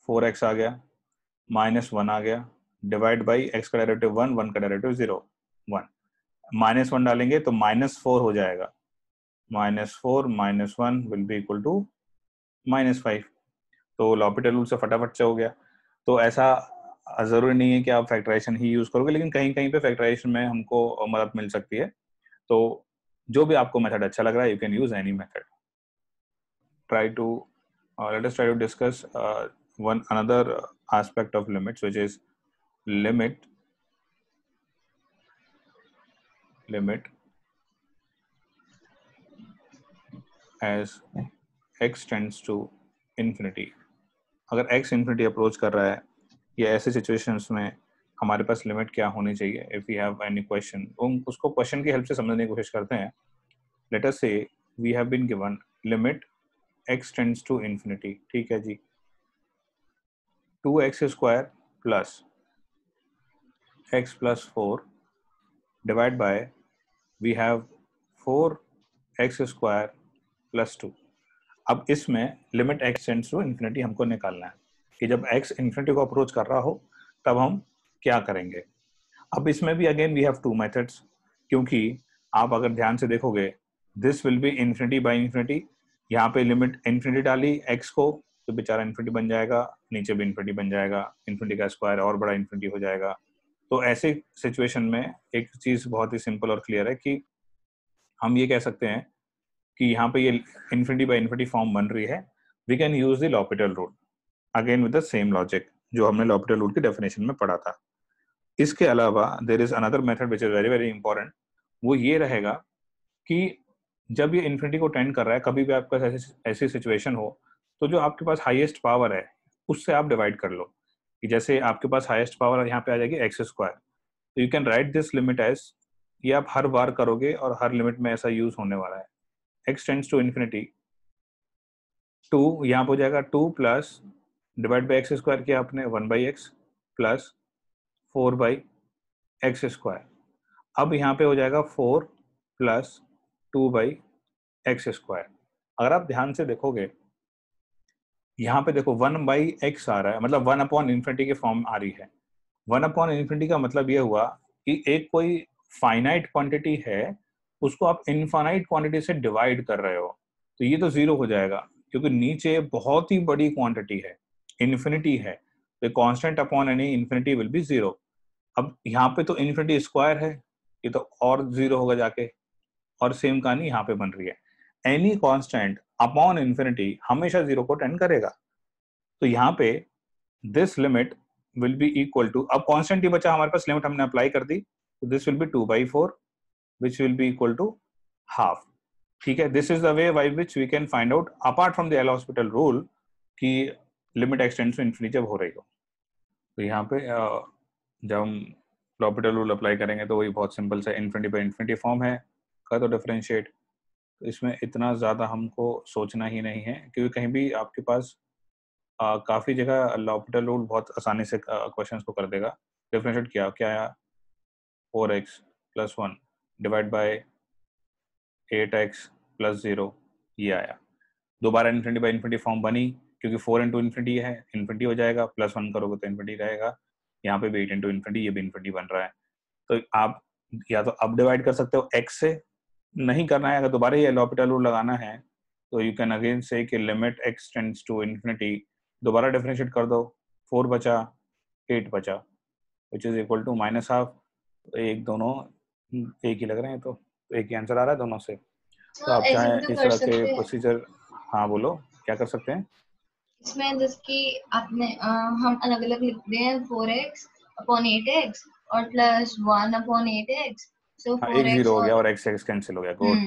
4x आ गया, -1 आ गया, डिवाइड बाई x का डेरिवेटिव 1, 1 का डेरिवेटिव 0, 1. -1 डालेंगे तो -4 हो जाएगा. -4 -1 विल बी इक्वल टू -5. तो l'Hopital रूल से फटाफट से हो गया. तो ऐसा जरूरी नहीं है कि आप फैक्टराइजेशन ही यूज करोगे, लेकिन कहीं कहीं पे फैक्टराइजेशन में हमको मदद मिल सकती है. तो जो भी आपको मेथड अच्छा लग रहा है, you can use any method. Let us try to discuss one another aspect of limits, which is limit as x tends to infinity. अगर x infinity अप्रोच कर रहा है, या ऐसे सिचुएशंस में हमारे पास लिमिट क्या होनी चाहिए. If we have any question, हम उसको क्वेश्चन की हेल्प से समझने की कोशिश करते हैं. Let us say we have been given limit x tends to infinity, ठीक है जी. 2x² plus x plus 4 divide by we have 4x² plus 2. अब इसमें limit x tends to infinity हमको निकालना है कि जब x इंफिनिटी को अप्रोच कर रहा हो तब हम क्या करेंगे. अब इसमें भी again we have two methods, क्योंकि आप अगर ध्यान से देखोगे, this will be infinity by infinity. यहाँ पे लिमिट इंफिनिटी डाली x को तो बेचारा इंफिनिटी बन जाएगा, नीचे भी इंफिनिटी बन जाएगा, इंफिनिटी का स्क्वायर और बड़ा इंफिनिटी हो जाएगा. तो ऐसे सिचुएशन में एक चीज बहुत ही सिंपल और क्लियर है कि हम ये कह सकते हैं कि यहाँ पे ये इंफिनिटी बाय इंफिनिटी फॉर्म बन रही है. We can use the l'Hopital rule again with the same logic जो हमने l'Hopital रूल की डेफिनेशन में पढ़ा था. इसके अलावा there is another method which is very very important. वो ये रहेगा कि जब ये इंफिनिटी को टेंड कर रहा है, कभी भी आपके पास ऐसी सिचुएशन हो, तो जो आपके पास हाईएस्ट पावर है उससे आप डिवाइड कर लो. कि जैसे आपके पास हाईएस्ट पावर यहाँ पे आ जाएगी x², तो you can write this limit as, ये आप हर बार करोगे और हर लिमिट में ऐसा यूज होने वाला है. x टेंड्स टू इंफिनिटी 2 यहाँ पे हो जाएगा 2 प्लस डिवाइड बाई x² किया आपने 1/x प्लस 4/x². अब यहाँ पे हो जाएगा 4 प्लस 2/x². अगर आप ध्यान से देखोगे, यहाँ पे देखो 1/x आ रहा है, मतलब 1/infinity की फॉर्म आ रही है. 1/infinity का मतलब ये हुआ कि एक कोई फाइनाइट क्वांटिटी है, उसको आप इनफाइनाइट क्वांटिटी से डिवाइड कर रहे हो, तो ये तो 0 हो जाएगा, क्योंकि नीचे बहुत ही बड़ी क्वांटिटी है, इन्फिनिटी है. तो constant upon any infinity will be 0. अब यहाँ पे तो इंफिनिटी स्क्वायर है, ये तो और 0 होगा जाके. और सेम कहानी यहाँ पे बन रही है. एनी कांस्टेंट अपॉन इंफिनिटी हमेशा 0 को टेंड करेगा. तो यहाँ पे this limit will be equal to, अब कांस्टेंट ही बचा हमारे पास, लिमिट हमने अप्लाई कर दी, तो this will be 2/4 which will be equal to half. ठीक है. This is the way by which we can find out apart from the l'Hopital rule कि limit x tends to infinity जब हो रही हो. तो यहाँ पे जब हम l'Hopital रूल अप्लाई करेंगे तो वही बहुत सिंपल सा इंफिनिटी बाय इंफिनिटी फॉर्म है, कर दो डिफरेंशिएट. तो इसमें इतना ज़्यादा हमको सोचना ही नहीं है, क्योंकि कहीं भी आपके पास काफ़ी जगह l'Hopital रूल बहुत आसानी से क्वेश्चंस को कर देगा. डिफरेंशिएट किया, क्या आया, 4x plus 1 divide by 8x plus 0, ये आया. दोबारा इन्फिनिटी बाय इन्फिनिटी फॉर्म बनी, क्योंकि 4 इंटू इन्फिनिटी है, इन्फिनिटी हो जाएगा, प्लस 1 करोगे तो इन्फिनिटी रहेगा. यहाँ पे भी 8 इंटू इन्फिनिटी, ये भी इन्फिनिटी बन रहा है. तो आप या तो अब डिवाइड कर सकते हो x से, नहीं करना है, अगर दोबारा ये l'Hopital रूल लगाना है तो यू कैन अगेन से कि limit x tends to infinity, दोबारा डिफरेंशिएट कर दो, 4 बचा 8 बचा, which is equal to -half. एक दोनों एक ही लग रहे हैं, तो एक ही आंसर आ रहा है दोनों से. तो आप चाहें इस तरह के प्रोसीजर हाँ बोलो, क्या कर सकते हैं इसमें जिसकी आपने हम अलग अलग लिखते हैं 4x अपॉन 8x और प्लस 1 अपॉन 8x, सो हाँ, एक 4x जीरो हो गया और और एक्स एक्स कैंसिल हो गया, गुड।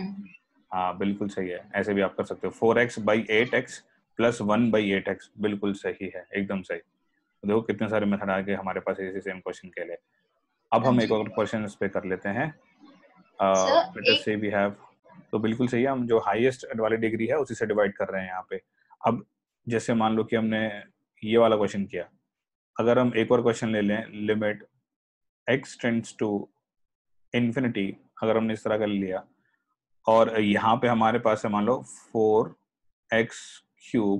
हाँ बिल्कुल सही है, ऐसे भी आप कर सकते हो, 4x/8x प्लस 1/8x, बिल्कुल सही है, एकदम सही। तो देखो कितने सारे मेथड आ गए हमारे पास इसी सेम क्वेश्चन के लिए। अब हाँ हम एक जी और क्वेश्चन इस पे कर लेते हैं। सर। लेट अस एक से वी हैव, तो बिल्कुल सही है, हम जो हाईएस्ट वाली डिग्री है उसी से डिवाइड कर रहे हैं यहाँ पे। अब जैसे मान लो कि हमने ये वाला क्वेश्चन किया, अगर हम एक और क्वेश्चन ले लें, limit x tends to infinity, अगर हमने इस तरह का लिया और यहाँ पे हमारे पास है मान लो 4x³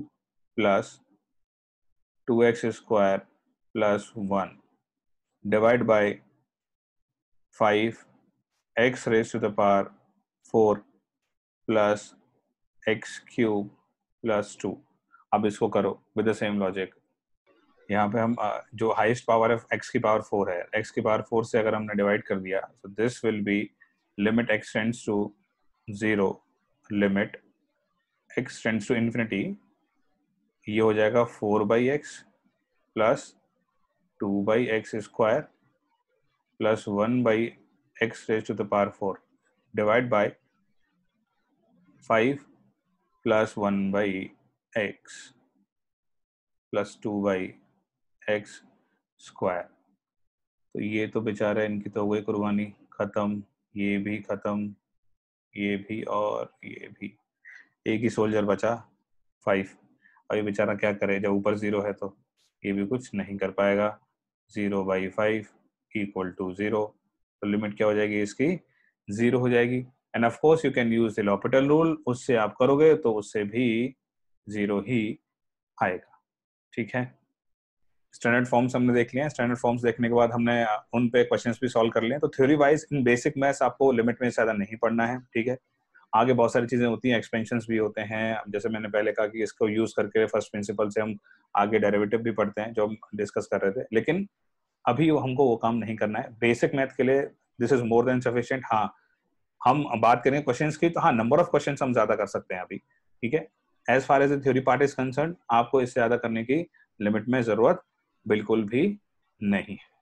plus 2x² plus 1 divide by 5x⁴ plus x³ plus 2। अब इसको करो विद द सेम लॉजिक। यहाँ पे हम जो हाईएस्ट पावर है x⁴ है, x⁴ से अगर हमने डिवाइड कर दिया, so this will be limit x tends to 0, limit x tends to infinity, ये हो जाएगा 4/x plus 2/x² plus 1/x⁴ divide by 5 plus 1/x plus 2/x²। तो ये तो बेचारे, इनकी तो हो गई कुर्बानी खत्म, ये भी खत्म, ये भी और ये भी, एक ही सोल्जर बचा 5। और ये बेचारा क्या करे, जब ऊपर 0 है तो ये भी कुछ नहीं कर पाएगा। 0/5 इक्वल टू 0, तो लिमिट क्या हो जाएगी इसकी, 0 हो जाएगी। End of course you can use the l'Hopital rule, उससे आप करोगे तो उससे भी 0 ही आएगा। ठीक है, स्टैंडर्ड फॉर्म्स हमने देख लिए हैं। स्टैंडर्ड फॉर्म्स देखने के बाद हमने उन पे क्वेश्चंस भी सॉल्व कर लिए हैं। तो थ्योरी वाइज इन बेसिक मैथ्स आपको लिमिट में ज्यादा नहीं पढ़ना है, ठीक है। आगे बहुत सारी चीजें होती हैं, एक्सपेंशंस भी होते हैं, जैसे मैंने पहले कहा कि इसको यूज करके फर्स्ट प्रिंसिपल से हम आगे डेरिवेटिव भी पढ़ते हैं, जो हम डिस्कस कर रहे थे। लेकिन अभी हमको वो काम नहीं करना है। बेसिक मैथ के लिए this is more than sufficient. हाँ, हम बात करें क्वेश्चंस की, तो हाँ, नंबर ऑफ क्वेश्चंस हम ज्यादा कर सकते हैं अभी, ठीक है। As far as the theory part is concerned, आपको इससे ज्यादा करने की लिमिट में जरूरत बिल्कुल भी नहीं है।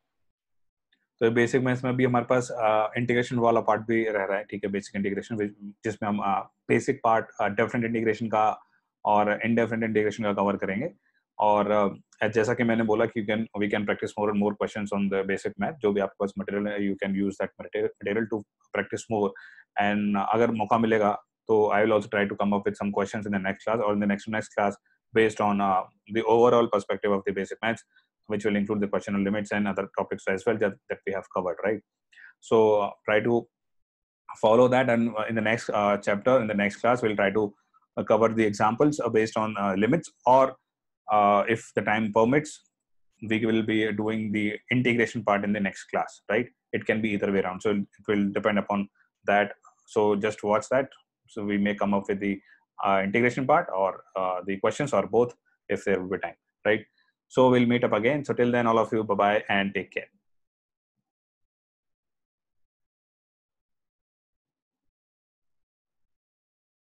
तो बेसिक मैथ्स में भी हमारे पास इंटीग्रेशन वाला पार्ट भी रह रहा है, ठीक है, बेसिक इंटीग्रेशन, जिसमें हम बेसिक पार्ट डेफिनेट इंटीग्रेशन का और इनडेफिनेट इंटीग्रेशन का कवर करेंगे। और जैसा कि मैंने बोला कि we can practice more and more questions on the basic math, जो भी आपके पास मटेरियल है, you can use that material to practice more. And अगर मौका मिलेगा तो I will also try to come up with some questions in the next class और in the next class based on the overall perspective of the basic maths, which will include the question on limits and other topics as well that we have covered, right? So try to follow that, and in the next chapter, in the next class, we'll try to cover the examples based on limits, or if the time permits, we will be doing the integration part in the next class, right? It can be either way around, so it will depend upon that. So just watch that, so we may come up with the integration part or the questions, or both if there will be time, right? So we'll meet up again. So till then, all of you, bye bye and take care.